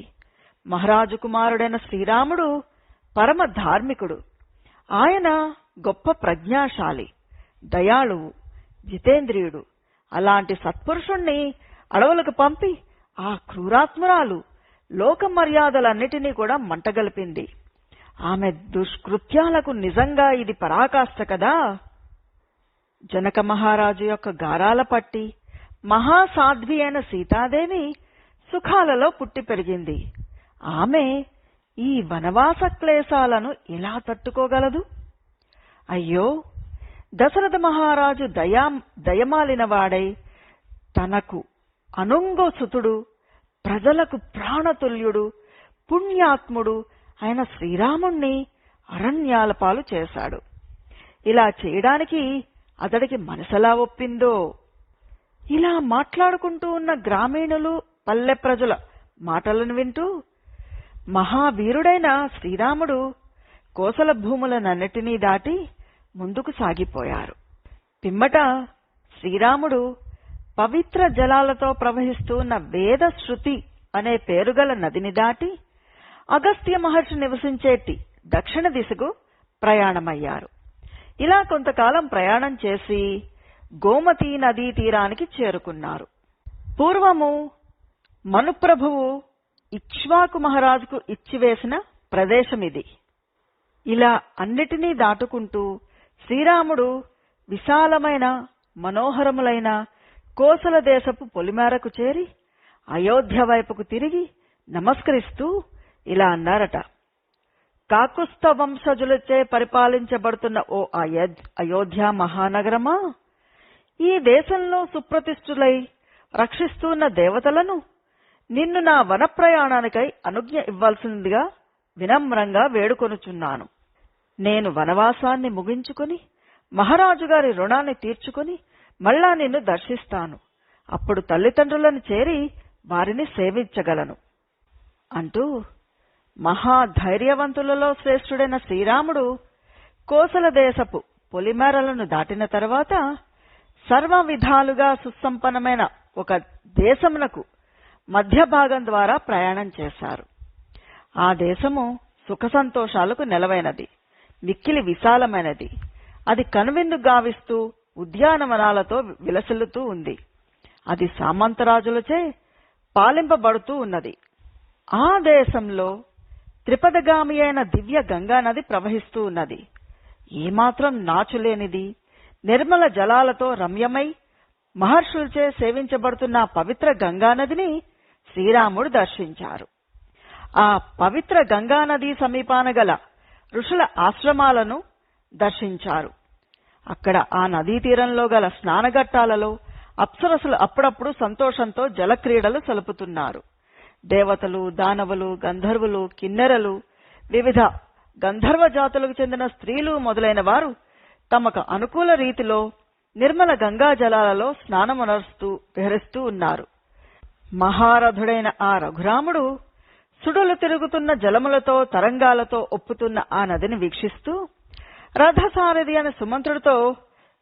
మహారాజు కుమారుడైన శ్రీరాముడు పరమ ధార్మికుడు. ఆయన గొప్ప ప్రజ్ఞాశాలి, దయాళువు, జితేంద్రియుడు. అలాంటి సత్పురుషుణ్ణి అడవులకు పంపి ఆ క్రూరాత్మురాలు లోక మర్యాదలన్నిటినీ కూడా మంటగలిపింది. ఆమె దుష్కృత్యాలకు నిజంగా ఇది పరాకాష్ఠ కదా. జనక మహారాజు యొక్క గారాల పట్టి మహాసాధ్వి అయిన సీతాదేవి సుఖాలలో పుట్టి పెరిగింది. ఆమె ఈ వనవాస క్లేశాలను ఎలా తట్టుకోగలదు? అయ్యో, దశరథ మహారాజు దయమాలినవాడై తనకు అనుంగో సుతుడు, ప్రజలకు ప్రాణతుల్యుడు, పుణ్యాత్ముడు అయిన శ్రీరాముణ్ణి అరణ్యాల పాలు చేశాడు. ఇలా చేయడానికి అతడికి మనసెలా ఒప్పిందో. ఇలా మాట్లాడుకుంటూ ఉన్న గ్రామీణులు, పల్లె ప్రజల మాటలను వింటూ మహావీరుడైన శ్రీరాముడు కోసల భూములనన్నిటినీ దాటి ముందుకు సాగిపోయారు. పిమ్మట శ్రీరాముడు పవిత్ర జలాలతో ప్రవహిస్తూ ఉన్న వేద శృతి అనే పేరుగల నదిని దాటి అగస్త్య మహర్షి నివసించేటి దక్షిణ దిశకు ప్రయాణమయ్యారు. ఇలా కొంతకాలం ప్రయాణం చేసి గోమతీ నదీ తీరానికి చేరుకున్నారు. పూర్వము మనుప్రభువు ఇక్ష్వాకు మహారాజుకు ఇచ్చివేసిన ప్రదేశమిది. ఇలా అన్నిటినీ దాటుకుంటూ శ్రీరాముడు విశాలమైన మనోహరములైన కోసల దేశపు పొలిమేరకు చేరి అయోధ్య వైపుకు తిరిగి నమస్కరిస్తూ ఇలా అన్నారట, కాకుస్థ వంశజులచే పరిపాలించబడుతున్న ఓ అయోధ్య మహానగరమా, ఈ దేశంలో సుప్రతిష్ఠులై రక్షిస్తున్న దేవతలను నిన్ను నా వన ప్రయాణానికై అనుజ్ఞ ఇవ్వాల్సిందిగా వినమ్రంగా వేడుకొనుచున్నాను. నేను వనవాసాన్ని ముగించుకుని మహారాజుగారి రుణాన్ని తీర్చుకుని మళ్ళా నిన్ను దర్శిస్తాను. అప్పుడు తల్లిదండ్రులను చేరి వారిని సేవించగలను అంటూ మహాధైర్యవంతులలో శ్రేష్ఠుడైన శ్రీరాముడు కోసల దేశపు పొలిమేరలను దాటిన తర్వాత సర్వ విధాలుగా సుసంపన్నమైన ఒక దేశమునకు మధ్య భాగం ద్వారా ప్రయాణం చేశారు. ఆ దేశము సుఖ సంతోషాలకు నెలవైనది, మిక్కిలి విశాలమైనది. అది కనువిందు గావిస్తూ ఉద్యానవనాలతో విలసిల్లుతూ ఉంది. అది సామంతరాజులచే పాలింపబడుతూ ఉన్నది. ఆ దేశంలో త్రిపదగామి అయిన దివ్య గంగానది ప్రవహిస్తూ ఉన్నది. ఏమాత్రం నాచులేనిది, నిర్మల జలాలతో రమ్యమై మహర్షులచే సేవించబడుతున్న పవిత్ర గంగానదిని శ్రీరాముడు దర్శించారు. ఆ పవిత్ర గంగానది సమీపాన గల ఋషుల ఆశ్రమాలను దర్శించారు. అక్కడ ఆ నదీ తీరంలో గల స్నానఘట్టాలలో అప్సరసులు అప్పుడప్పుడు సంతోషంతో జలక్రీడలు సలుపుతున్నారు. దేవతలు, దానవులు, గంధర్వులు, కిన్నెరలు, వివిధ గంధర్వ జాతులకు చెందిన స్త్రీలు మొదలైన వారు తమకు అనుకూల రీతిలో నిర్మల గంగా జలాలలో స్నానమునరుస్తూ విహరిస్తూ ఉన్నారు. మహారథుడైన ఆ రఘురాముడు సుడులు తిరుగుతున్న జలములతో తరంగాలతో ఒప్పుతున్న ఆ నదిని వీక్షిస్తూ రథసారథి అనే సుమంత్రుడితో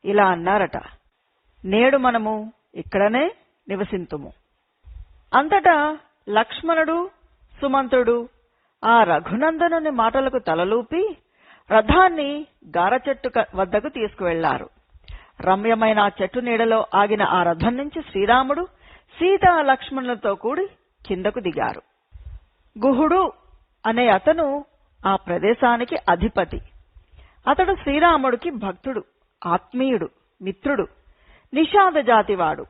ఇలా అన్నారట, నేడు మనము ఇక్కడనే నివసింతుము. అంతటా లక్ష్మణుడు, సుమంత్రుడు ఆ రఘునందనుని మాటలకు తలలూపి రథాన్ని గారచెట్టు వద్దకు తీసుకువెళ్లారు. రమ్యమైన ఆ చెట్టు నీడలో ఆగిన ఆ రథం నుంచి శ్రీరాముడు సీతా లక్ష్మణులతో కూడి కిందకు దిగారు. గుహుడు అనే అతను ఆ ప్రదేశానికి అధిపతి. అతడు శ్రీరాముడికి భక్తుడు, ఆత్మీయుడు, మిత్రుడు, నిషాద జాతివాడు,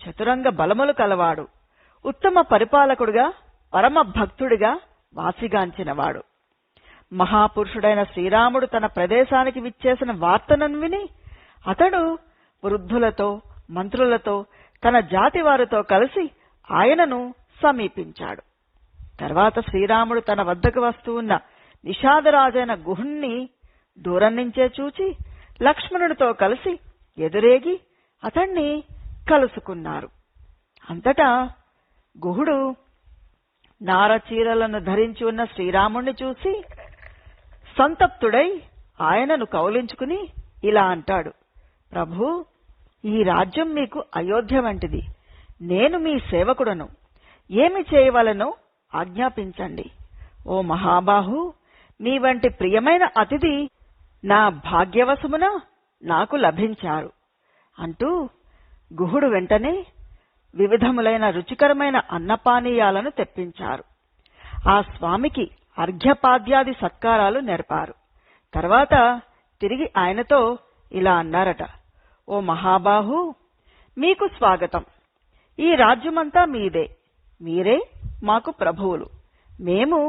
చతురంగ బలములు కలవాడు, ఉత్తమ పరిపాలకుడుగా, పరమ భక్తుడిగా వాసిగాంచినవాడు. మహాపురుషుడైన శ్రీరాముడు తన ప్రదేశానికి విచ్చేసిన వార్తను విని అతడు వృద్ధులతో, మంత్రులతో, తన జాతి వారితో కలిసి ఆయనను సమీపించాడు. తర్వాత శ్రీరాముడు తన వద్దకు వస్తూ ఉన్న నిషాదరాజైన గుహుణ్ణి దూరం నుంచే చూచి లక్ష్మణుడితో కలిసి ఎదురేగి అతణ్ణి కలుసుకున్నారు. అంతటా గుహుడు నారచీరలను ధరించి ఉన్న శ్రీరాముణ్ణి చూసి సంతప్తుడై ఆయనను కౌలించుకుని ఇలా అంటాడు: ప్రభూ, ఈ రాజ్యం మీకు అయోధ్య వంటిది. నేను మీ సేవకుడను. ఏమి చేయవలనో ఆజ్ఞాపించండి. ఓ మహాబాహు, మీ వంటి ప్రియమైన అతిథి నా భాగ్యవశమున నాకు లభించారు అంటూ గుహుడు వెంటనే వివిధములైన రుచికరమైన అన్నపానీయాలను తెప్పించారు. ఆ స్వామికి అర్ఘ్యపాద్యాది సత్కారాలు నెరపారు. తర్వాత తిరిగి ఆయనతో ఇలా అన్నారట: ఓ మహాబాహు, మీకు స్వాగతం. ఈ రాజ్యమంతా మీదే. మీరే మాకు ప్రభువులు, మేము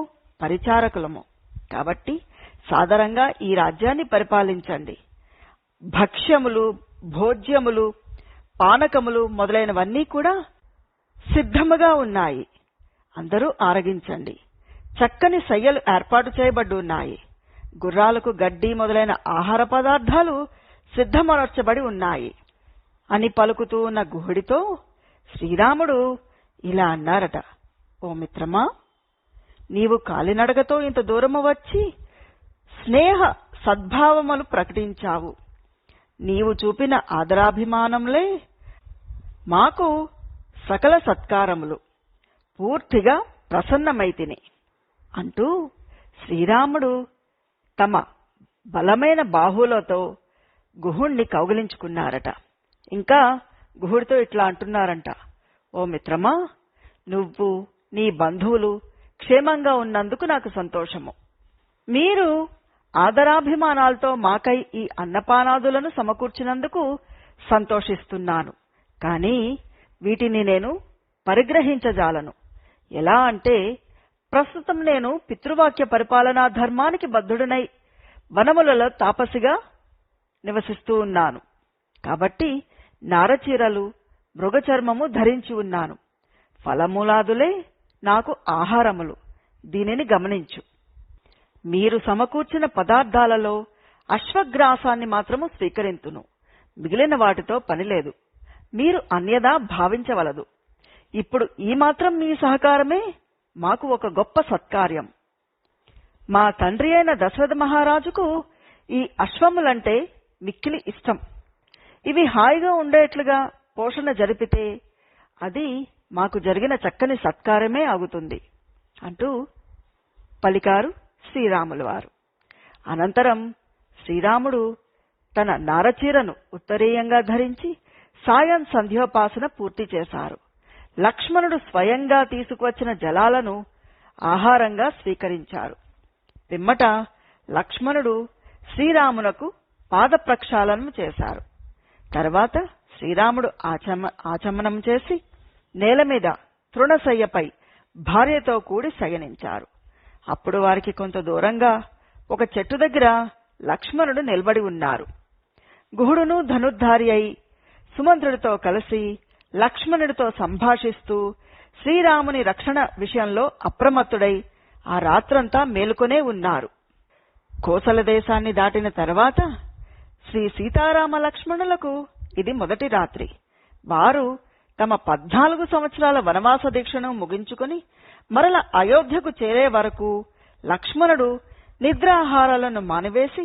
పరిచారకులము. కాబట్టి సాదరంగా ఈ రాజ్యాన్ని పరిపాలించండి. భక్ష్యములు, భోజ్యములు, పానకములు మొదలైనవన్నీ కూడా సిద్ధముగా ఉన్నాయి. అందరూ ఆరగించండి. చక్కని శయ్యలు ఏర్పాటు చేయబడి ఉన్నాయి. గుర్రాలకు గడ్డి మొదలైన ఆహార పదార్థాలు సిద్ధమనర్చబడి ఉన్నాయి అని పలుకుతూ ఉన్న గుహుడితో శ్రీరాముడు ఇలా అన్నారట: ఓ మిత్రమా, నీవు కాలినడగతో ఇంత దూరము వచ్చి స్నేహ సద్భావములు ప్రకటించావు. నీవు చూపిన ఆదరాభిమానములే మాకు సకల సత్కారములు. పూర్తిగా ప్రసన్నమైతిని అంటూ శ్రీరాముడు తమ బలమైన బాహువులతో గుహుణ్ణి కౌగిలించుకున్నారట. ఇంకా గుహుడితో ఇట్లా అంటున్నారంట: ఓ మిత్రమా, నువ్వు, నీ బంధువులు క్షేమంగా ఉన్నందుకు నాకు సంతోషము. మీరు ఆదరాభిమానాలతో మాకై ఈ అన్నపానాదులను సమకూర్చినందుకు సంతోషిస్తున్నాను. కానీ వీటిని నేను పరిగ్రహించజాలను. ఎలా అంటే, ప్రస్తుతం నేను పితృవాక్య పరిపాలనా ధర్మానికి బద్ధుడనై వనములలో తాపసిగా నివసిస్తూ ఉన్నాను. కాబట్టి నారచీరలు, మృగచర్మము ధరించి ఉన్నాను. ఫలమూలాదులే నాకు ఆహారములు. దీనిని గమనించు. మీరు సమకూర్చిన పదార్థాలలో అశ్వగ్రాసాన్ని మాత్రము స్వీకరింతును. మిగిలిన వాటితో పనిలేదు. మీరు అన్యదా భావించవలదు. ఇప్పుడు ఈ మాత్రం మీ సహకారమే మాకు ఒక గొప్ప సత్కార్యం. మా తండ్రి అయిన దశరథ మహారాజుకు ఈ అశ్వములంటే మిక్కిలి ఇష్టం. ఇవి హాయిగా ఉండేట్లుగా పోషణ జరిపితే అది మాకు జరిగిన చక్కని సత్కారమే అవుతుంది అంటూ పలికారు శ్రీరాములు వారు. అనంతరం శ్రీరాముడు తన నారచీరను ఉత్తరీయంగా ధరించి సాయం సంధ్యోపాసన పూర్తి చేశారు. లక్ష్మణుడు స్వయంగా తీసుకువచ్చిన జలాలను ఆహారంగా స్వీకరించారు. పిమ్మట లక్ష్మణుడు శ్రీరామునకు పాద ప్రక్షాళనం చేశారు. తర్వాత శ్రీరాముడు ఆచమనం చేసి నేల మీద తృణశయ్యపై భార్యతో కూడి శయనించారు. అప్పుడు వారికి కొంత దూరంగా ఒక చెట్టు దగ్గర లక్ష్మణుడు నిలబడి ఉన్నారు. గుహుడును ధనుర్ధారి అయి సుమంత్రుడితో కలిసి లక్ష్మణుడితో సంభాషిస్తూ శ్రీరాముని రక్షణ విషయంలో అప్రమత్తుడై ఆ రాత్రంతా మేలుకొనే ఉన్నారు. కోసల దేశాన్ని దాటిన తర్వాత శ్రీ సీతారామ లక్ష్మణులకు ఇది మొదటి రాత్రి. వారు తమ 14 సంవత్సరాల వనవాస దీక్షను ముగించుకుని మరల అయోధ్యకు చేరే వరకు లక్ష్మణుడు నిద్రాహారాలను మానివేసి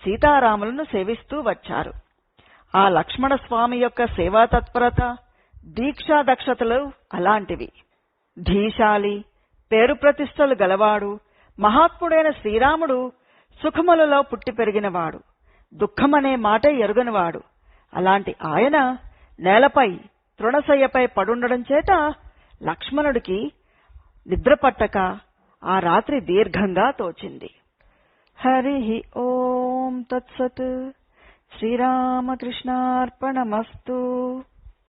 సీతారాములను సేవిస్తూ వచ్చారు. ఆ లక్ష్మణ స్వామి యొక్క సేవా తత్పరత, దీక్షా దక్షతలు అలాంటివి. ధీశాలి, పేరు ప్రతిష్టలు గలవాడు, మహాత్ముడైన శ్రీరాముడు సుఖములలో పుట్టి పెరిగినవాడు, దుఃఖమనే మాటే ఎరుగనివాడు. అలాంటి ఆయన నేలపై తృణశయ్యపై పడుండడం చేత లక్ష్మణుడికి నిద్రపట్టక ఆ రాత్రి దీర్ఘంగా తోచింది. హరి ఓం తత్సత్. శ్రీరామకృష్ణార్పణమస్తు.